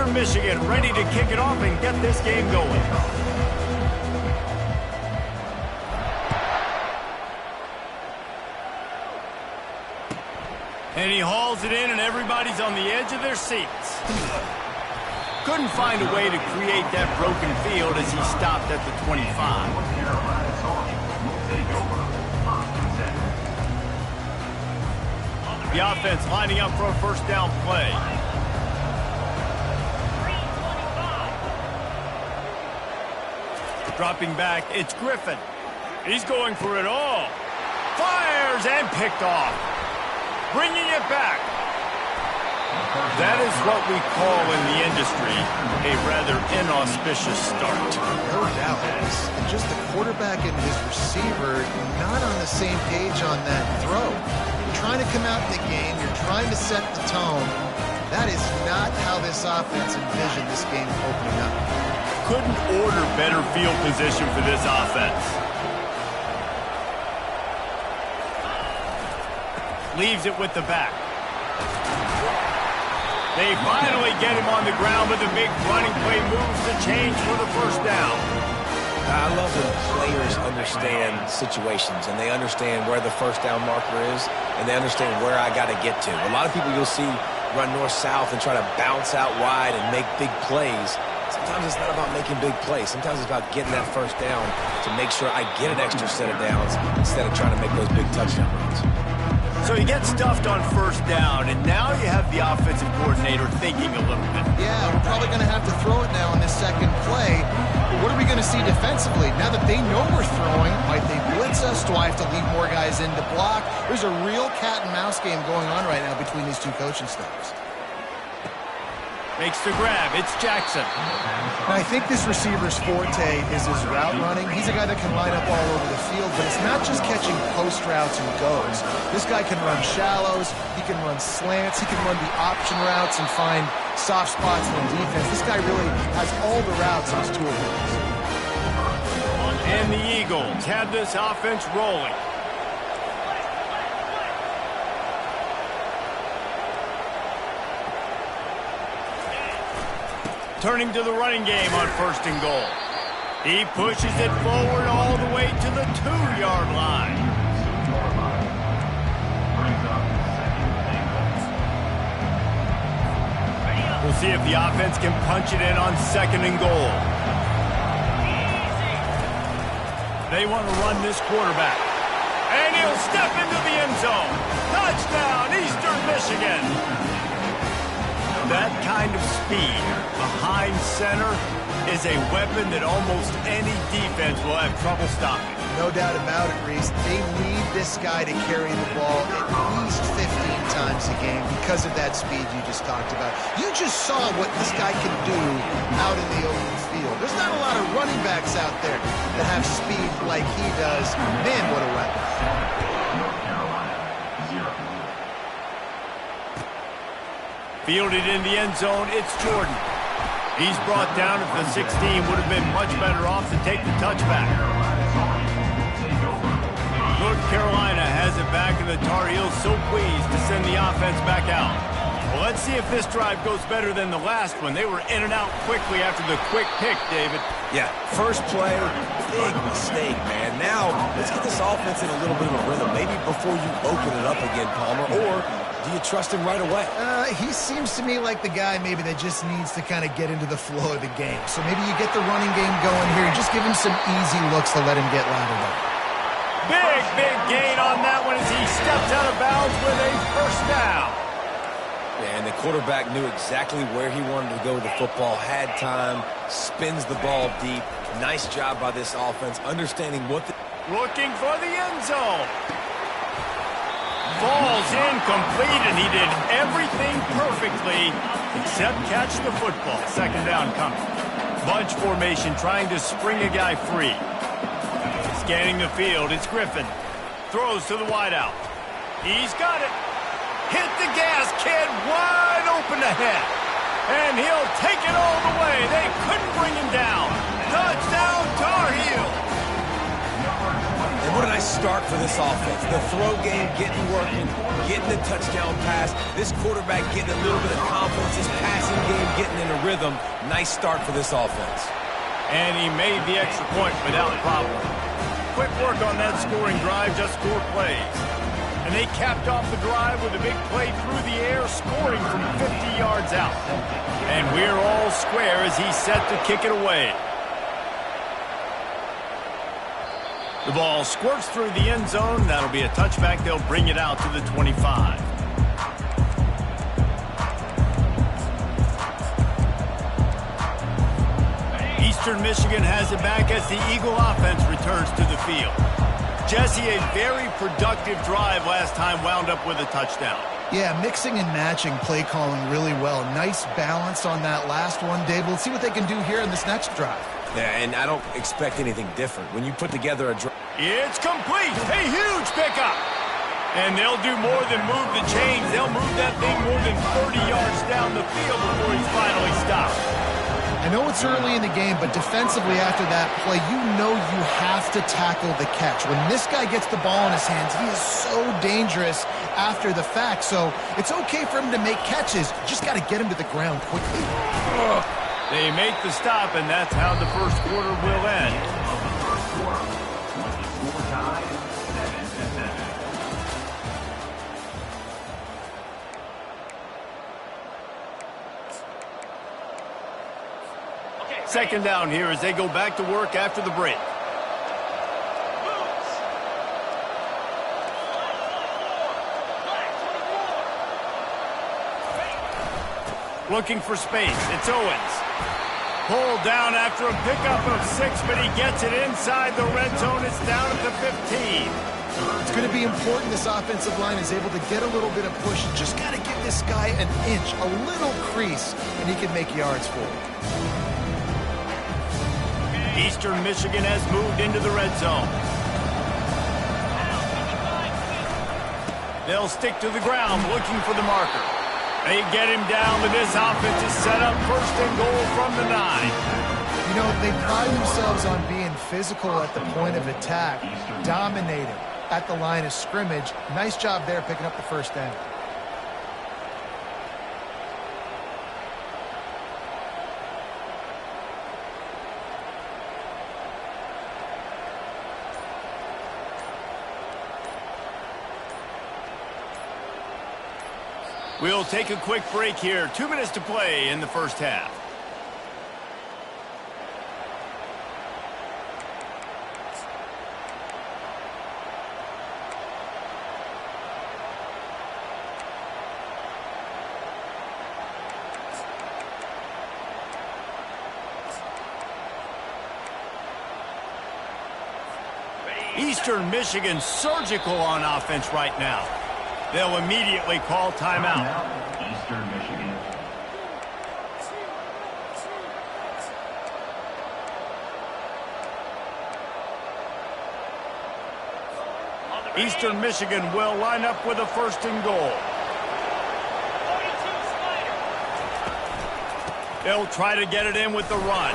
Eastern Michigan ready to kick it off and get this game going. And he hauls it in, and everybody's on the edge of their seats. Couldn't find a way to create that broken field as he stopped at the 25. The offense lining up for a first down play. Dropping back, it's Griffin. He's going for it all. Fires and picked off. Bringing it back. That is what we call in the industry a rather inauspicious start. No doubt. And just the quarterback and his receiver not on the same page on that throw. You're trying to come out in the game. You're trying to set the tone. That is not how this offense envisioned this game opening up. Couldn't order better field position for this offense. Leaves it with the back. They finally get him on the ground, but the big running play moves the change for the first down. I love when players understand situations, and they understand where the first down marker is, and they understand where I got to get to. A lot of people you'll see run north-south and try to bounce out wide and make big plays. Sometimes it's not about making big plays. Sometimes it's about getting that first down to make sure I get an extra set of downs instead of trying to make those big touchdown runs. So you get stuffed on first down, and now you have the offensive coordinator thinking a little bit. Yeah, we're probably going to have to throw it now in this second play. But what are we going to see defensively? Now that they know we're throwing, might they blitz us? Do I have to leave more guys in to block? There's a real cat and mouse game going on right now between these two coaching staffs. Makes the grab. It's Jackson. And I think this receiver's forte is his route running. He's a guy that can line up all over the field, but it's not just catching post routes and goes. This guy can run shallows. He can run slants. He can run the option routes and find soft spots in the defense. This guy really has all the routes in his toolbox. And the Eagles have this offense rolling. Turning to the running game on first and goal. He pushes it forward all the way to the 2-yard line. We'll see if the offense can punch it in on second and goal. They want to run this quarterback. And he'll step into the end zone. Touchdown, Eastern Michigan. That kind of speed behind center is a weapon that almost any defense will have trouble stopping. No doubt about it, Reese. They need this guy to carry the ball at least 15 times a game because of that speed you just talked about. You just saw what this guy can do out in the open field. There's not a lot of running backs out there that have speed like he does. Man, what a weapon. Fielded in the end zone, it's Jordan. He's brought down at the 16. Would have been much better off to take the touchback. North Carolina has it back, and the Tar Heels so pleased to send the offense back out. Well, let's see if this drive goes better than the last one. They were in and out quickly after the quick pick, David. Yeah, first play, big mistake, man. Now, let's get this offense in a little bit of a rhythm. Maybe before you open it up again, Palmer, or do you trust him right away? He seems to me like the guy maybe that just needs to kind of get into the flow of the game. So maybe you get the running game going here and just give him some easy looks to let him get louder up. Big gain on that one as he steps out of bounds with a first down. Yeah, and the quarterback knew exactly where he wanted to go with the football, had time, spins the ball deep. Nice job by this offense, understanding what the... Looking for the end zone. Falls incomplete, and he did everything perfectly except catch the football. Second down coming. Bunch formation trying to spring a guy free. Scanning the field, it's Griffin. Throws to the wideout. He's got it. Hit the gas, kid, wide open ahead. And he'll take it all the way. They couldn't bring him down. Touchdown, Tar Heels. And what a nice start for this offense. The throw game getting working, getting the touchdown pass. This quarterback getting a little bit of confidence. This passing game getting in a rhythm. Nice start for this offense. And he made the extra point without problem. Quick work on that scoring drive, just 4 plays. And they capped off the drive with a big play through the air, scoring from 50 yards out. And we're all square as he's set to kick it away. The ball squirts through the end zone. That'll be a touchback. They'll bring it out to the 25. Eastern Michigan has it back as the Eagle offense returns to the field. Jesse, a very productive drive last time, wound up with a touchdown. Yeah, mixing and matching play calling really well. Nice balance on that last one, Dave. We'll see what they can do here in this next drive. Yeah, and I don't expect anything different. When you put together a drive... It's complete. A huge pickup. And they'll do more than move the chains. They'll move that thing more than 30 yards down the field before he's finally stopped. I know it's early in the game, but defensively after that play, you know you have to tackle the catch. When this guy gets the ball in his hands, he is so dangerous after the fact. So it's okay for him to make catches. You just got to get him to the ground quickly. They make the stop, and that's how the first quarter will end. Second down here as they go back to work after the break. Looking for space. It's Owens. Pulled down after a pickup of 6, but he gets it inside the red zone. It's down at the 15. It's going to be important this offensive line is able to get a little bit of push. Just got to give this guy an inch, a little crease, and he can make yards for it. Eastern Michigan has moved into the red zone. They'll stick to the ground looking for the marker. They get him down, but this offense is set up first and goal from the 9. You know, they pride themselves on being physical at the point of attack, dominating at the line of scrimmage. Nice job there picking up the first down. We'll take a quick break here. 2 minutes to play in the first half. Eastern Michigan surgical on offense right now. They'll immediately call timeout. Eastern Michigan. Eastern Michigan will line up with a first and goal. They'll try to get it in with the run.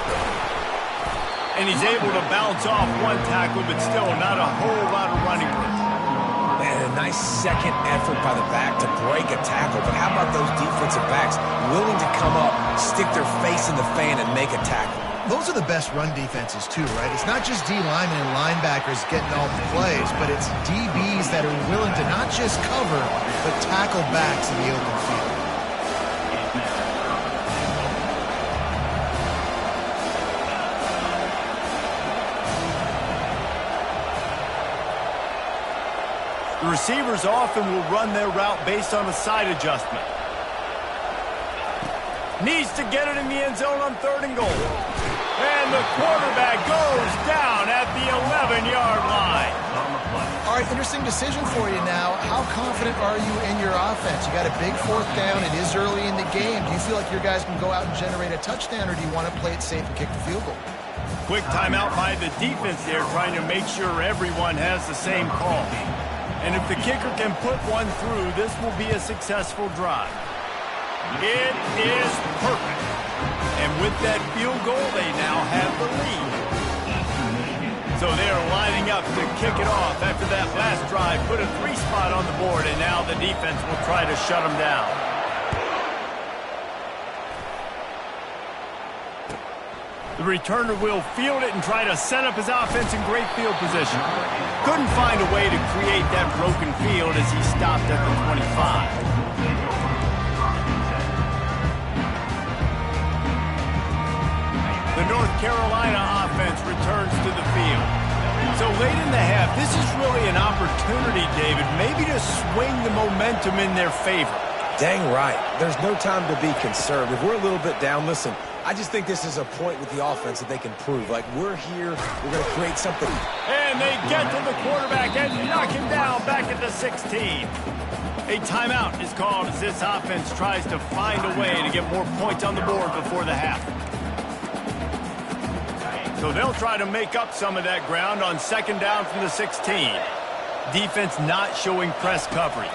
And he's able to bounce off one tackle, but still not a whole lot of running room. And a nice second effort by the back to break a tackle. But how about those defensive backs willing to come up, stick their face in the fan, and make a tackle? Those are the best run defenses, too, right? It's not just D linemen and linebackers getting all the plays, but it's DBs that are willing to not just cover, but tackle backs in the open field. The receivers often will run their route based on a side adjustment. Needs to get it in the end zone on 3rd and goal. And the quarterback goes down at the 11-yard line. All right, interesting decision for you now. How confident are you in your offense? You got a big 4th down. It is early in the game. Do you feel like your guys can go out and generate a touchdown, or do you want to play it safe and kick the field goal? Quick timeout by the defense there, trying to make sure everyone has the same call. And if the kicker can put one through, this will be a successful drive. It is perfect. And with that field goal, they now have the lead. So they are lining up to kick it off after that last drive. Put a 3 spot on the board, and now the defense will try to shut them down. The returner will field it and try to set up his offense in great field position. Couldn't find a way to create that broken field as he stopped at the 25. The North Carolina offense returns to the field. So late in the half, this is really an opportunity, David, maybe to swing the momentum in their favor. Dang right. There's no time to be conservative. We're a little bit down. Listen, I just think this is a point with the offense that they can prove. Like, we're here, we're going to create something. And they get to the quarterback and knock him down back at the 16. A timeout is called as this offense tries to find a way to get more points on the board before the half. So they'll try to make up some of that ground on second down from the 16. Defense not showing press coverage.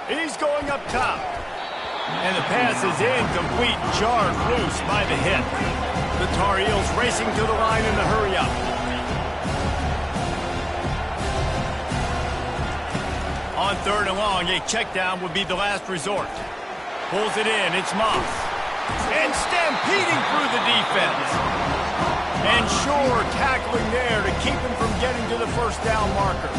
He's going up top. And the pass is incomplete, jarred loose by the hit. The Tar Heels racing to the line in the hurry-up. On third and long, a check down would be the last resort. Pulls it in, it's Moss. And stampeding through the defense. And Shore tackling there to keep him from getting to the first down marker.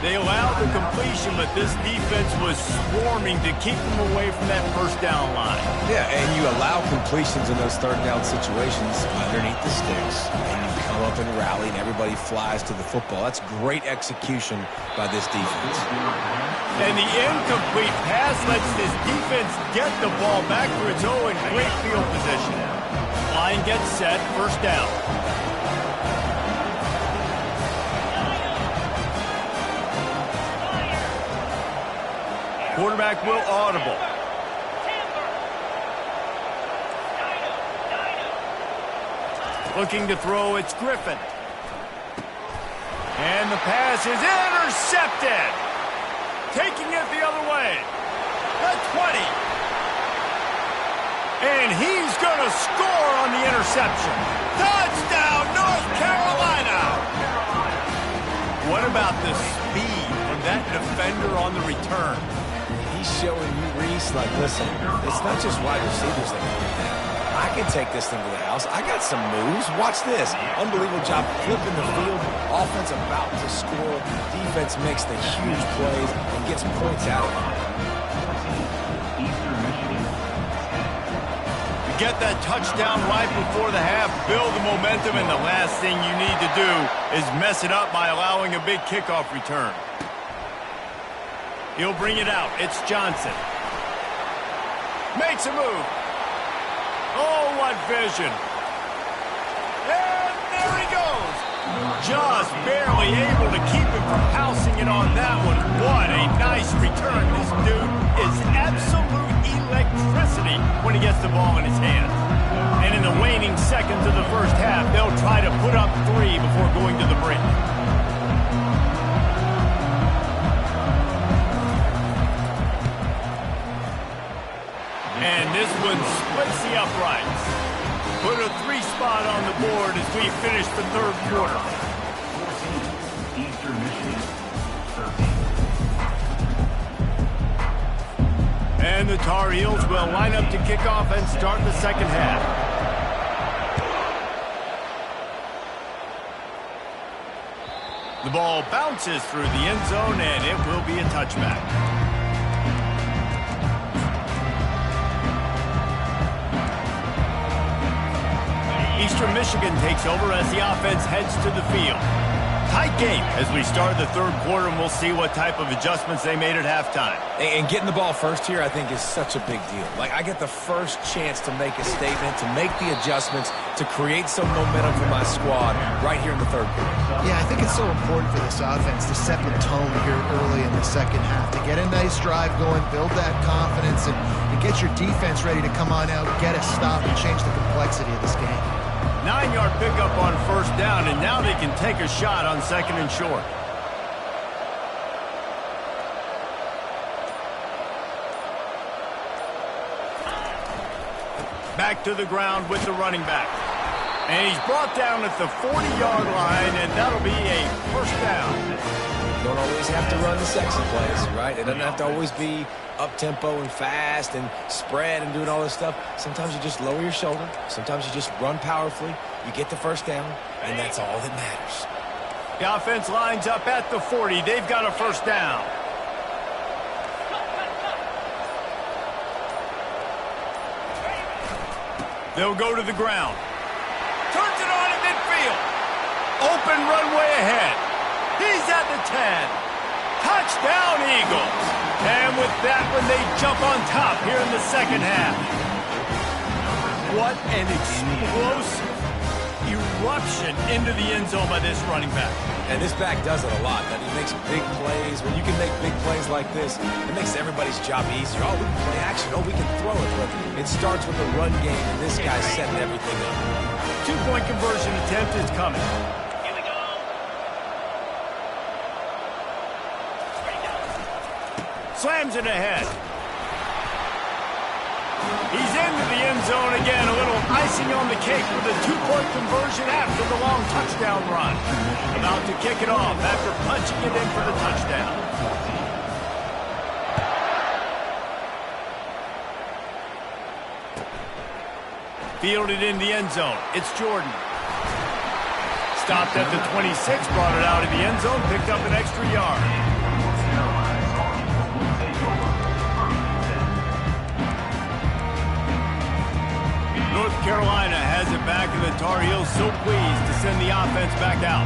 They allowed the completion, but this defense was swarming to keep them away from that first down line. Yeah, and you allow completions in those third down situations underneath the sticks, and you come up and rally, and everybody flies to the football. That's great execution by this defense. And the incomplete pass lets this defense get the ball back to its own in great field position. Line gets set, first down. Quarterback will audible. Looking to throw, it's Griffin. And the pass is intercepted. Taking it the other way. The 20. And he's going to score on the interception. Touchdown, North Carolina. What about the speed from that defender on the return? He's showing you, Reese, like, listen, it's not just wide receivers that can do that. I can take this thing to the house. I got some moves. Watch this. Unbelievable job flipping the field. Offense about to score. Defense makes the huge plays and gets points out of it. Get that touchdown right before the half, build the momentum, and the last thing you need to do is mess it up by allowing a big kickoff return. He'll bring it out. It's Johnson. Makes a move. Oh, what vision. And there he goes. Just barely able to keep him from pouncing it on that one. What a nice return. This dude is absolute electricity when he gets the ball in his hands. And in the waning seconds of the first half, they'll try to put up 3 before going to the break. And this one splits the uprights. Put a 3 spot on the board as we finish the third quarter. 14, Eastern Michigan, 13. And the Tar Heels will line up to kick off and start the second half. The ball bounces through the end zone, and it will be a touchback. Eastern Michigan takes over as the offense heads to the field. Tight game as we start the third quarter, and we'll see what type of adjustments they made at halftime. And getting the ball first here, I think, is such a big deal. Like, I get the first chance to make a statement, to make the adjustments, to create some momentum for my squad right here in the third quarter. Yeah, I think it's so important for this offense to set the tone here early in the second half, to get a nice drive going, build that confidence, and get your defense ready to come on out, get a stop, and change the complexity of this game. 9-yard pickup on first down, and now they can take a shot on second and short. Back to the ground with the running back. And he's brought down at the 40-yard line, and that'll be a first down. You don't always have to run the sexy plays, right? It doesn't have to always be up-tempo and fast and spread and doing all this stuff. Sometimes you just lower your shoulder. Sometimes you just run powerfully. You get the first down, and that's all that matters. The offense lines up at the 40. They've got a first down. They'll go to the ground. Turns it on in midfield. Open runway ahead. He's at the 10. Touchdown, Eagles. And with that one, they jump on top here in the second half. What an explosive eruption into the end zone by this running back. And this back does it a lot. That he makes big plays. When you can make big plays like this, it makes everybody's job easier. Oh, we can play action. Oh, we can throw it. But it starts with the run game, and this guy's setting everything up. Two-point conversion attempt is coming. Slams it ahead. He's into the end zone again. A little icing on the cake with a two-point conversion after the long touchdown run. About to kick it off after punching it in for the touchdown. Fielded in the end zone. It's Jordan. Stopped at the 26, brought it out of the end zone, picked up an extra yard. North Carolina has it back, and the Tar Heels so pleased to send the offense back out.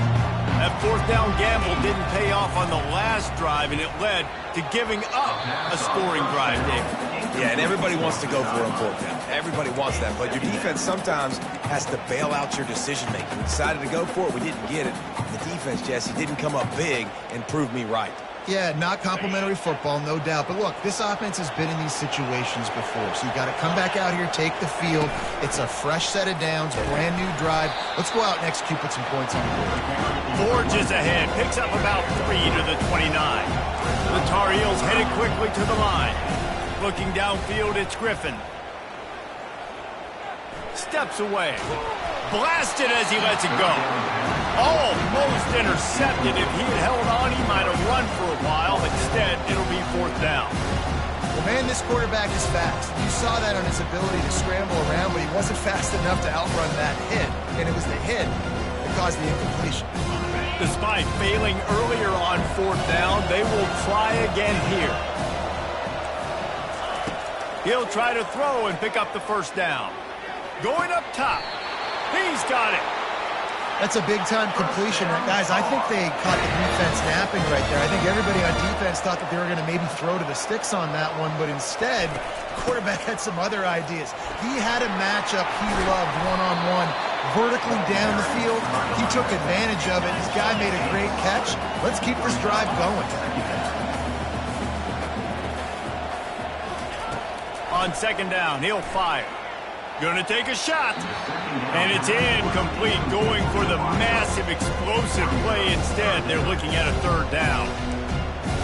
That fourth down gamble didn't pay off on the last drive, and it led to giving up a scoring drive, David. Yeah, and everybody wants to go for a fourth down. Everybody wants that, but your defense sometimes has to bail out your decision-making. We decided to go for it. We didn't get it. The defense, Jesse, didn't come up big and prove me right. Yeah, not complimentary football, no doubt. But look, this offense has been in these situations before. So you got to come back out here, take the field. It's a fresh set of downs, brand new drive. Let's go out and execute, put some points on the board. Forges ahead, picks up about 3 to the 29. The Tar Heels headed quickly to the line. Looking downfield, it's Griffin. Steps away. Blasted as he lets it go. Almost intercepted. If he had held on, he might have run for a while. Instead, it'll be fourth down. Well, man, this quarterback is fast. You saw that on his ability to scramble around, but he wasn't fast enough to outrun that hit. And it was the hit that caused the incompletion. Despite failing earlier on fourth down, they will try again here. He'll try to throw and pick up the first down. Going up top. He's got it. That's a big-time completion. And guys, I think they caught the defense napping right there. I think everybody on defense thought that they were going to maybe throw to the sticks on that one, but instead, the quarterback had some other ideas. He had a matchup he loved one-on-one, vertically down the field. He took advantage of it. His guy made a great catch. Let's keep this drive going. On second down, he'll fire. Gonna take a shot. And it's incomplete, going for the massive explosive play instead. They're looking at a third down.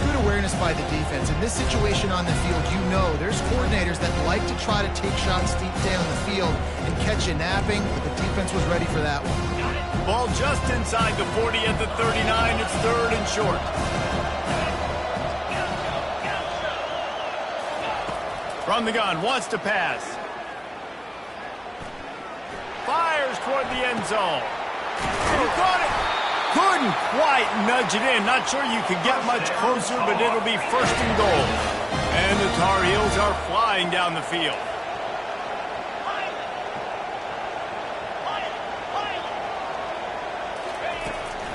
Good awareness by the defense. In this situation on the field, you know there's coordinators that like to try to take shots deep down the field and catch you napping, but the defense was ready for that one. Ball just inside the 40 at the 39. It's third and short. From the gun, wants to pass. Fires toward the end zone. He caught it. Couldn't quite nudge it in. Not sure you could get much closer, but it'll be first and goal. And the Tar Heels are flying down the field.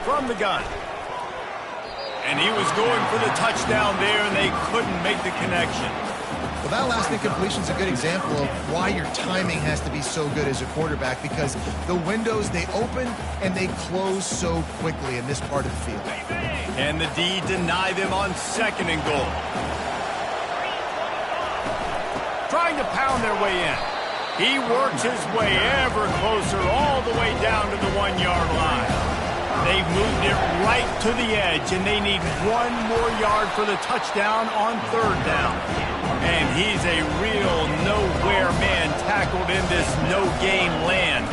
From the gun. And he was going for the touchdown there, and they couldn't make the connection. Well, that last incompletion is a good example of why your timing has to be so good as a quarterback, because the windows, they open and they close so quickly in this part of the field. And the D deny them on second and goal. Trying to pound their way in. He works his way ever closer all the way down to the 1-yard line. They've moved it right to the edge, and they need one more yard for the touchdown on third down. And he's a real nowhere man tackled in this no-game land.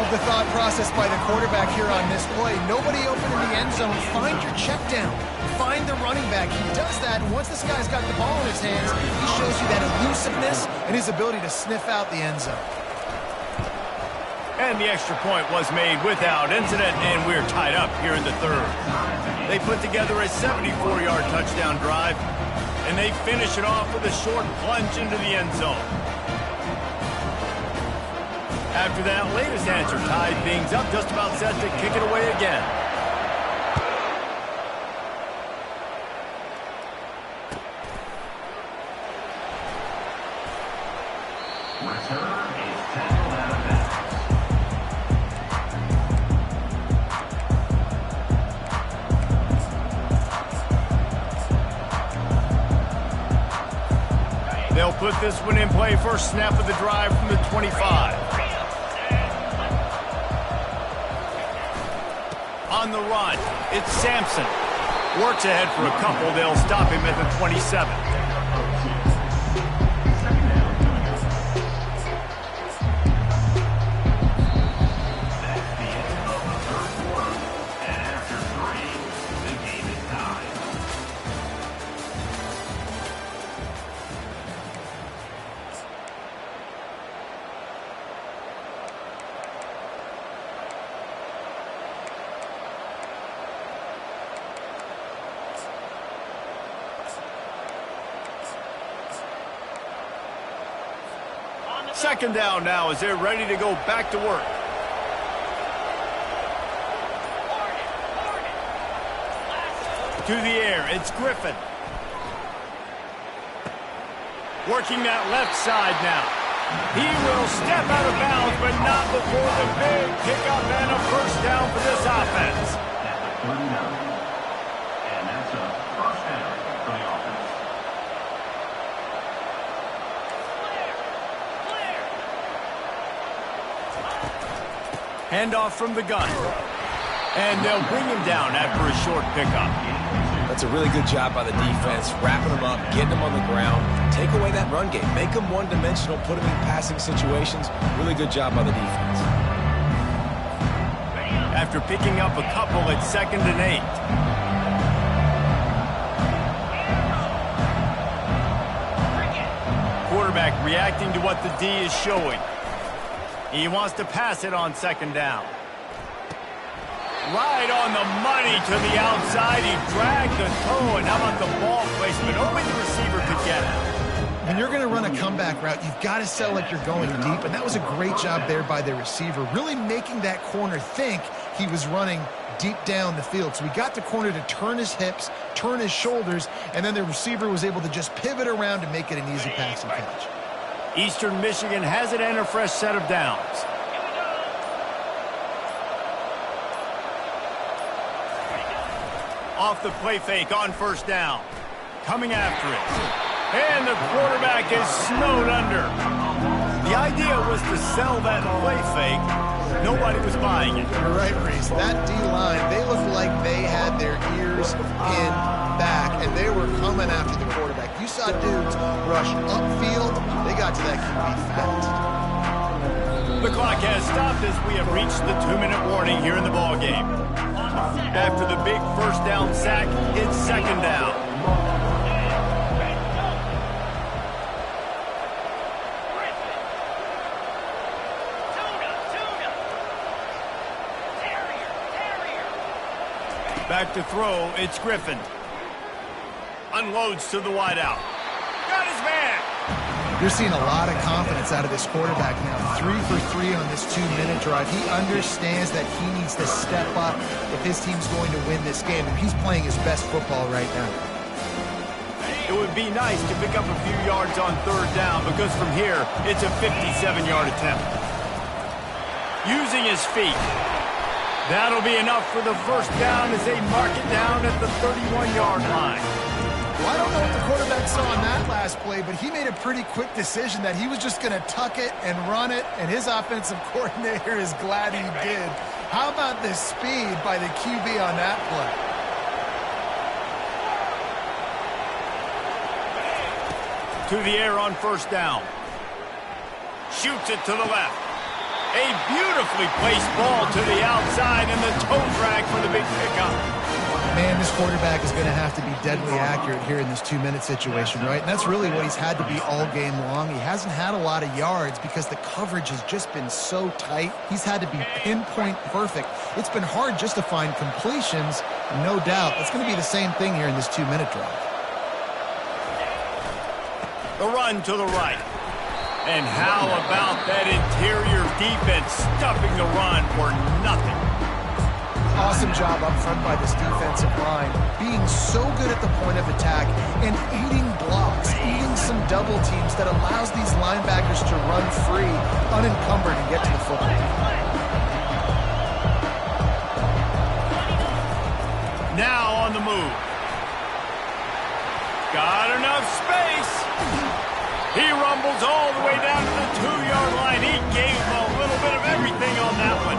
love the thought process by the quarterback here on this play. Nobody open in the end zone. Find your check down. Find the running back. He does that, and once this guy's got the ball in his hands, he shows you that elusiveness and his ability to sniff out the end zone. And the extra point was made without incident, and we're tied up here in the third. They put together a 74-yard touchdown drive, and they finish it off with a short plunge into the end zone. After that latest answer tied things up, just about set to kick it away again. Return is tackled out of bounds. They'll put this one in play first snap of the drive from the 25. On the run, it's Sampson. Works ahead for a couple. They'll stop him at the 27. That's the end of the third quarter. And after 3, the game is tied. Second down now as they're ready to go back to work. To the air, it's Griffin. Working that left side now. He will step out of bounds, but not before the big pickup and a first down for this offense. At the 39. And that's a first down for the offense. Handoff from the gun. And they'll bring him down after a short pickup. That's a really good job by the defense, wrapping them up, getting them on the ground. Take away that run game. Make them one-dimensional, put them in passing situations. Really good job by the defense. After picking up a couple, it's 2nd and 8. Quarterback reacting to what the D is showing. He wants to pass it on 2nd down. Right on the money to the outside. He dragged the toe, and how about the ball placement? Only the receiver could get it. When you're going to run a comeback route, you've got to sell like you're going deep, and that was a great job there by the receiver, really making that corner think he was running deep down the field. So he got the corner to turn his hips, turn his shoulders, and then the receiver was able to just pivot around and make it an easy passing catch. Eastern Michigan has it and a fresh set of downs. Off the play fake on 1st down. Coming after it. And the quarterback is snowed under. The idea was to sell that play fake. Nobody was buying it. You're right, Reese. That D-line, they looked like they had their ears pinned back, and they were coming after the quarterback. You saw dudes rush upfield. They got to that QB fast. The clock has stopped as we have reached the 2-minute warning here in the ballgame. After the big first down sack, it's 2nd down. Back to throw, it's Griffin. Unloads to the wideout. Got his man. You're seeing a lot of confidence out of this quarterback now. 3 for 3 on this 2-minute drive. He understands that he needs to step up if his team's going to win this game, and he's playing his best football right now. It would be nice to pick up a few yards on 3rd down because from here, it's a 57-yard attempt. Using his feet. That'll be enough for the first down as they mark it down at the 31-yard line. Well, I don't know what the quarterback saw on that last play, but he made a pretty quick decision that he was just going to tuck it and run it, and his offensive coordinator is glad he did. How about the speed by the QB on that play? To the air on 1st down. Shoots it to the left. A beautifully placed ball to the outside and the toe drag for the big pickup. Man, this quarterback is going to have to be deadly accurate here in this 2-minute situation, right? And that's really what he's had to be all game long. He hasn't had a lot of yards because the coverage has just been so tight. He's had to be pinpoint perfect. It's been hard just to find completions, no doubt. It's going to be the same thing here in this 2-minute drive. The run to the right. And how about that interior defense stuffing the run for nothing? Awesome job up front by this defensive line, being so good at the point of attack and eating blocks, eating some double teams that allows these linebackers to run free, unencumbered, and get to the football. Now on the move. Got enough space. He rumbles all the way down to the 2-yard line. He gave a little bit of everything on that one.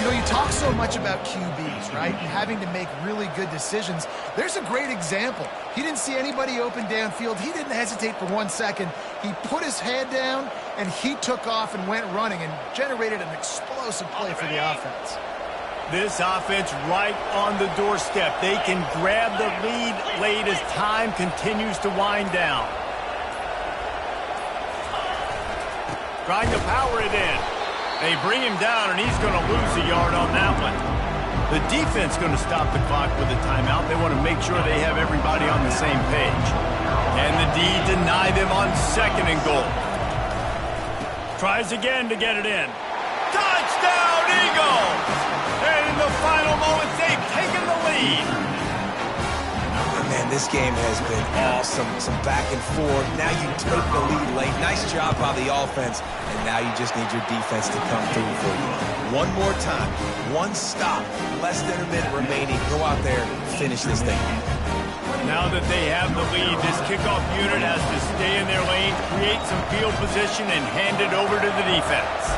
You know, you talk so much about QBs, right? And having to make really good decisions. There's a great example. He didn't see anybody open downfield. He didn't hesitate for 1 second. He put his head down, and he took off and went running and generated an explosive play for the offense. This offense right on the doorstep. They can grab the lead late as time continues to wind down. Trying to power it in. They bring him down, and he's going to lose a yard on that one. The defense going to stop the clock with a timeout. They want to make sure they have everybody on the same page. And the D deny them on 2nd and goal. Tries again to get it in. Touchdown, Eagles! And in the final moments, they've taken the lead. Man, this game has been awesome. Some back and forth. Now you take the lead late. Nice job by the offense. And now you just need your defense to come through for you. One more time. One stop. Less than a minute remaining. Go out there and finish this thing. Now that they have the lead, this kickoff unit has to stay in their lane, create some field position, and hand it over to the defense.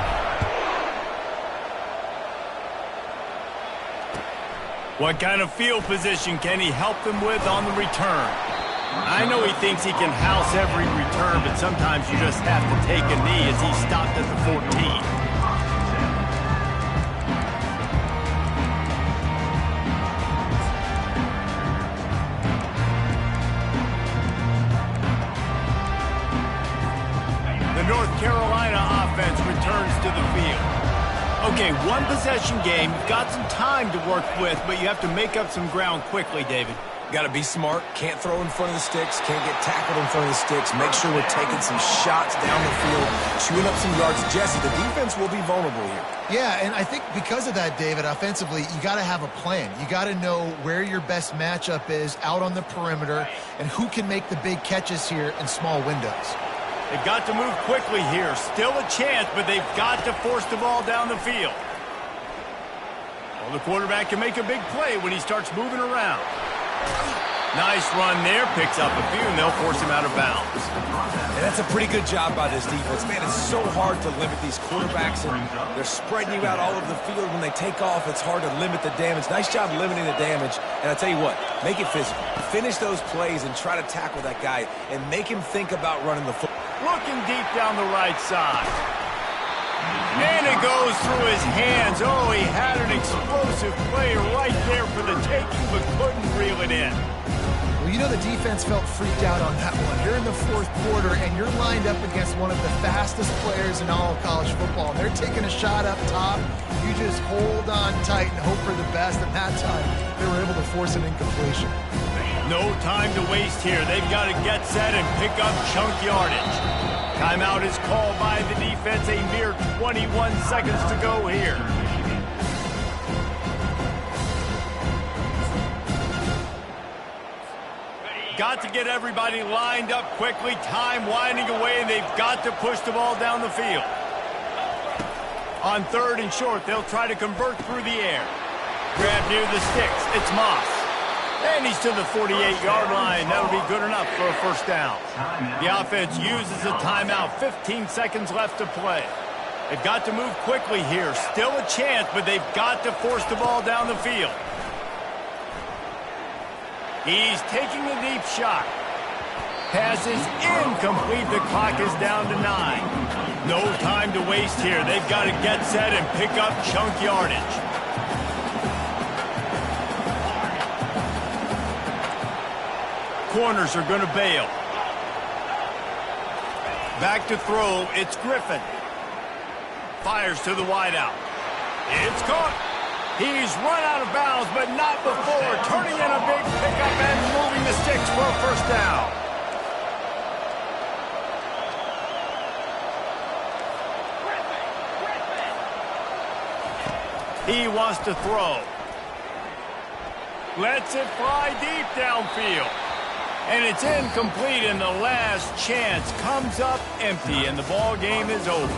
What kind of field position can he help them with on the return? I know he thinks he can house every return, but sometimes you just have to take a knee as he stopped at the 14. The North Carolina offense returns to the field. Okay, one possession game. You've got some time to work with, but you have to make up some ground quickly, David. Got to be smart. Can't throw in front of the sticks. Can't get tackled in front of the sticks. Make sure we're taking some shots down the field, chewing up some yards. Jesse, the defense will be vulnerable here. Yeah, and I think because of that, David, offensively, you got to have a plan. You got to know where your best matchup is out on the perimeter and who can make the big catches here in small windows. They've got to move quickly here. Still a chance, but they've got to force the ball down the field. Well, the quarterback can make a big play when he starts moving around. Nice run there. Picks up a few, and they'll force him out of bounds. And that's a pretty good job by this defense. Man, it's so hard to limit these quarterbacks, and they're spreading you out all over the field. When they take off, it's hard to limit the damage. Nice job limiting the damage. And I tell you what, make it physical. Finish those plays and try to tackle that guy and make him think about running the football. Looking deep down the right side. And it goes through his hands. Oh, he had an explosive play right there for the taking, but couldn't reel it in. Well, you know the defense felt freaked out on that one. You're in the fourth quarter, and you're lined up against one of the fastest players in all of college football. And they're taking a shot up top. You just hold on tight and hope for the best. And that time, they were able to force an incompletion. No time to waste here. They've got to get set and pick up chunk yardage. Timeout is called by the defense. A mere 21 seconds to go here. Got to get everybody lined up quickly. Time winding away, and they've got to push the ball down the field. On 3rd and short, they'll try to convert through the air. Grab near the sticks. It's Moss. And he's to the 48-yard line. That'll be good enough for a first down. The offense uses a timeout. 15 seconds left to play. They've got to move quickly here. Still a chance, but they've got to force the ball down the field. He's taking a deep shot. Pass is incomplete. The clock is down to 9. No time to waste here. They've got to get set and pick up chunk yardage. Corners are going to bail. Back to throw. It's Griffin. Fires to the wideout. It's caught. He's run out of bounds, but not before turning in a big pickup and moving the sticks for a first down. He wants to throw. Lets it fly deep downfield. And it's incomplete, and the last chance comes up empty, and the ball game is over.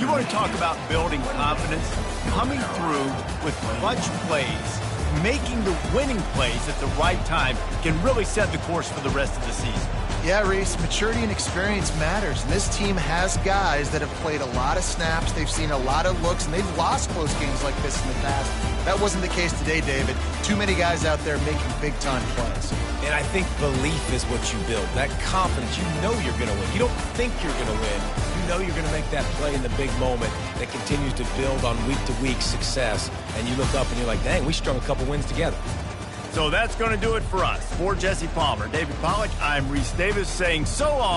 You want to talk about building confidence? Coming through with clutch plays, making the winning plays at the right time can really set the course for the rest of the season. Yeah, Reese, maturity and experience matters, and this team has guys that have played a lot of snaps, they've seen a lot of looks, and they've lost close games like this in the past. That wasn't the case today, David. Too many guys out there making big-time plays. And I think belief is what you build. That confidence, you know you're going to win. You don't think you're going to win. You know you're going to make that play in the big moment that continues to build on week-to-week success. And you look up and you're like, dang, we strung a couple wins together. So that's going to do it for us. For Jesse Palmer, David Pollack, I'm Reese Davis saying so long.